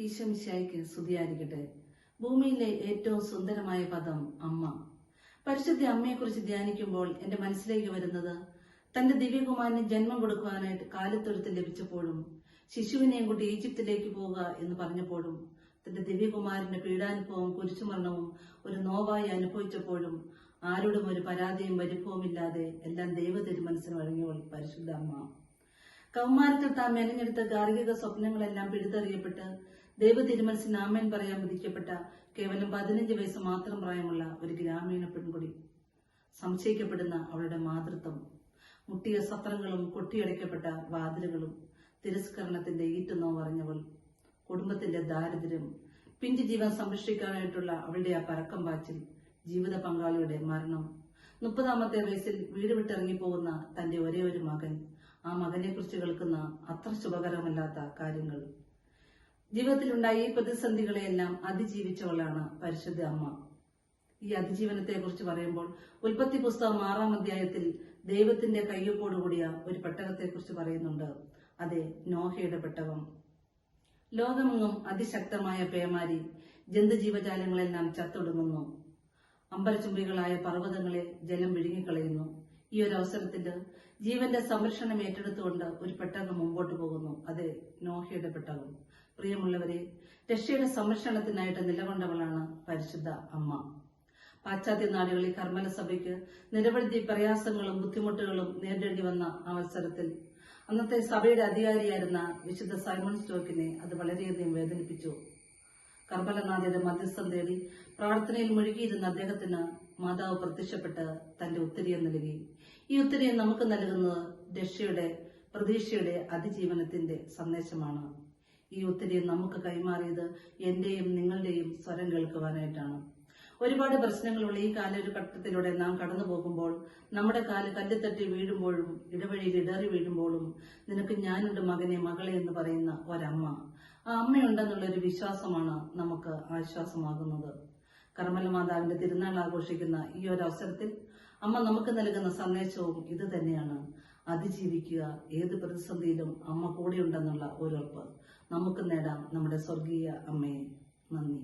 ഈശോമിശിഹായ്ക്ക് സ്തുതിയായിരിക്കട്ടെ. ഭൂമിയിലെ ഏറ്റവും സുന്ദരമായ പദം അമ്മ. പരിശുദ്ധ അമ്മയെക്കുറിച്ച് ധ്യാനിക്കുമ്പോൾ എന്റെ മനസ്സിലേക്ക് വരുന്നത് തന്റെ ദിവ്യകുമാരന് ജന്മം കൊടുക്കുവാനായിട്ട് കാലിത്തൊഴുത്ത് ലഭിച്ചപ്പോഴും ശിശുവിനെയും കൂട്ടി ഈജിപ്തിലേക്ക് പോവുക എന്ന് പറഞ്ഞപ്പോഴും തന്റെ ദിവ്യകുമാരന്റെ പീഡാനുഭവവും കുരിശുമരണവും ഒരു നോവായി അനുഭവിച്ചപ്പോഴും ആരോടും ഒരു പരാതിയും വലിപ്പവുമില്ലാതെ എല്ലാം ദൈവ തിരുമനസ്സിന് വഴങ്ങിയവൾ പരിശുദ്ധ അമ്മ. കൗമാരത്തിൽ താൻ മെനഞ്ഞെടുത്ത ഗാർഹിക സ്വപ്നങ്ങളെല്ലാം പിഴുതെറിയപ്പെട്ട് ദൈവ തിരുമനസ്സിന് ആമേൻ പറയാൻ വിധിക്കപ്പെട്ട കേവലം 15 വയസ്സ് മാത്രം പ്രായമുള്ള ഒരു ഗ്രാമീണ പെൺകുടി. സംശയിക്കപ്പെടുന്ന അവളുടെ മാതൃത്വം, മുട്ടിയ സത്രങ്ങളും കൊട്ടിയടയ്ക്കപ്പെട്ട വാതിലുകളും, തിരസ്കരണത്തിന്റെ ഈറ്റുനോവറിഞ്ഞവൾ, കുടുംബത്തിന്റെ ദാരിദ്ര്യം, പിഞ്ചു ജീവൻ സംരക്ഷിക്കാനായിട്ടുള്ള അവളുടെ ആ പരക്കം പാച്ചിൽ, ജീവിത പങ്കാളിയുടെ മരണം, 30ാമത്തെ വയസ്സിൽ വീട് വിട്ടിറങ്ങിപ്പോകുന്ന തന്റെ ഒരേ ഒരു മകൻ, ആ മകനെ കുറിച്ച് കേൾക്കുന്ന അത്ര ശുഭകരമല്ലാത്ത കാര്യങ്ങൾ. ജീവിതത്തിലുണ്ടായ ഈ പ്രതിസന്ധികളെയെല്ലാം അതിജീവിച്ചവളാണ് പരിശുദ്ധ അമ്മ. ഈ അതിജീവനത്തെ കുറിച്ച് പറയുമ്പോൾ ഉൽപ്പത്തി പുസ്തകം 6-ാം അധ്യായത്തിൽ ദൈവത്തിന്റെ കയ്യൊപ്പോടുകൂടിയ ഒരു പെട്ടകത്തെ കുറിച്ച് പറയുന്നുണ്ട്. അതെ, നോഹയുടെ പെട്ടകം. ലോകമെങ്ങും അതിശക്തമായ പേമാരി, ജന്തുജീവജാലങ്ങളെല്ലാം ചത്തൊടുങ്ങുന്നു. അമ്പരചുംബികളായ പർവ്വതങ്ങളെ ജലം വിഴുങ്ങിക്കളയുന്നു. ഈ ഒരു അവസരത്തിൽ ജീവന്റെ സംരക്ഷണം ഏറ്റെടുത്തുകൊണ്ട് ഒരു പെട്ടകം മുമ്പോട്ട് പോകുന്നു. അതെ, നോഹയുടെ പെട്ടകം. പ്രിയമുള്ളവരെ, രക്ഷയുടെ സംരക്ഷണത്തിനായിട്ട് നിലകൊണ്ടവളാണ് പരിശുദ്ധ അമ്മ. പാശ്ചാത്യ നാടുകളിൽ കർമ്മല സഭയ്ക്ക് നിരവധി പ്രയാസങ്ങളും ബുദ്ധിമുട്ടുകളും നേരിടേണ്ടി വന്ന അവസരത്തിൽ അന്നത്തെ സഭയുടെ അധികാരിയായിരുന്ന വിശുദ്ധ സൈമൺ സ്റ്റോക്കിനെ അത് വളരെയധികം വേദനിപ്പിച്ചു. കർമ്മലനാഥയുടെ മധ്യസ്ഥം തേടി പ്രാർത്ഥനയിൽ മുഴുകിയിരുന്ന അദ്ദേഹത്തിന് മാതാവ് പ്രത്യക്ഷപ്പെട്ട് തന്റെ ഉത്തരീയം നൽകി. ഈ ഉത്തരീയം നമുക്ക് നൽകുന്നത് രക്ഷയുടെ, പ്രതീക്ഷയുടെ, അതിജീവനത്തിന്റെ സന്ദേശമാണ്. ഈ ഉത്തരീയം നമുക്ക് കൈമാറിയത് എന്റെയും നിങ്ങളുടെയും സ്വരം കേൾക്കുവാനായിട്ടാണ്. ഒരുപാട് പ്രശ്നങ്ങളുള്ള ഈ കാലഘട്ടത്തിലൂടെ നാം കടന്നു പോകുമ്പോൾ നമ്മുടെ കാല് കല്ലിത്തട്ടി വീഴുമ്പോഴും ഇടവഴിയിൽ ഇടറി വീഴുമ്പോഴും നിനക്ക് ഞാനുണ്ട് മകനെ, മകളെ എന്ന് പറയുന്ന ഒരമ്മ, ആ അമ്മയുണ്ടെന്നുള്ളൊരു വിശ്വാസമാണ് നമുക്ക് ആശ്വാസമാകുന്നത്. കർമ്മല മാതാവിന്റെ തിരുനാൾ ആഘോഷിക്കുന്ന ഈ ഒരു അവസരത്തിൽ അമ്മ നമുക്ക് നൽകുന്ന സന്ദേശവും ഇത് തന്നെയാണ്. അതിജീവിക്കുക, ഏത് പ്രതിസന്ധിയിലും അമ്മ കൂടെയുണ്ടെന്നുള്ള ഉറപ്പ് നമുക്ക് നേടാം നമ്മുടെ സ്വർഗീയ അമ്മയെ. നന്ദി.